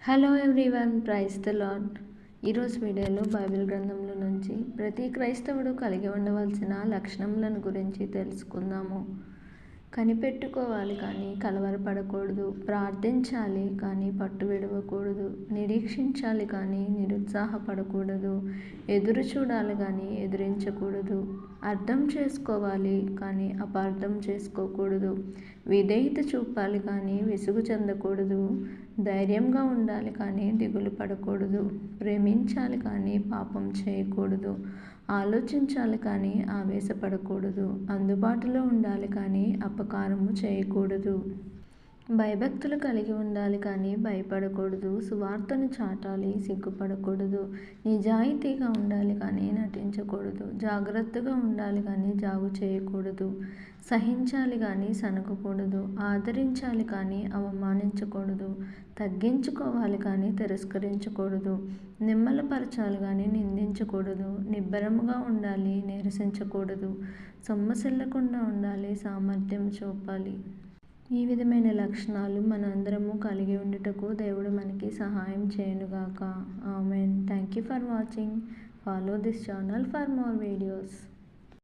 Hello everyone, praise the lord. ఈరోజు వీడియోలో Bible గ్రంథంలో నుంచి ప్రతి క్రైస్తవుడు కలిగి ఉండవలసిన లక్షణములను గురించి తెలుసుకుందాము. కనిపెట్టుకోవాలి కానీ కలవరపడకూడదు. ప్రార్థించాలి కానీ పట్టు విడవకూడదు. నిరీక్షించాలి కానీ నిరుత్సాహపడకూడదు. ఎదురు చూడాలి కానీ ఎదిరించకూడదు. అర్థం చేసుకోవాలి కానీ అపార్థం చేసుకోకూడదు. విధేయత చూపాలి కానీ విసుగు చెందకూడదు. ధైర్యంగా ఉండాలి కానీ దిగులు పడకూడదు. ప్రేమించాలి కానీ పాపం చేయకూడదు. ఆలోచించాలి కానీ ఆవేశపడకూడదు. అందుబాటులో ఉండాలి కానీ అపకారము చేయకూడదు. భయభక్తులు కలిగి ఉండాలి కానీ భయపడకూడదు. సువార్తను చాటాలి, సిగ్గుపడకూడదు. నిజాయితీగా ఉండాలి కానీ నటించకూడదు. జాగ్రత్తగా ఉండాలి కానీ జాగు చేయకూడదు. సహించాలి కానీ సనగకూడదు. ఆదరించాలి కానీ అవమానించకూడదు. తగ్గించుకోవాలి కానీ తిరస్కరించకూడదు. నిమ్మలపరచాలి కానీ నిందించకూడదు. నిబ్బరముగా ఉండాలి, నిరసించకూడదు. సొమ్మసిల్లకుండా ఉండాలి, సామర్థ్యం చూపాలి. ఈ విధమైన లక్షణాలు మనందరము కలిగి ఉండుటకు దేవుడు మనకి సహాయం చేయనుగాక. Amen. Thank you for watching. Follow this channel for more videos.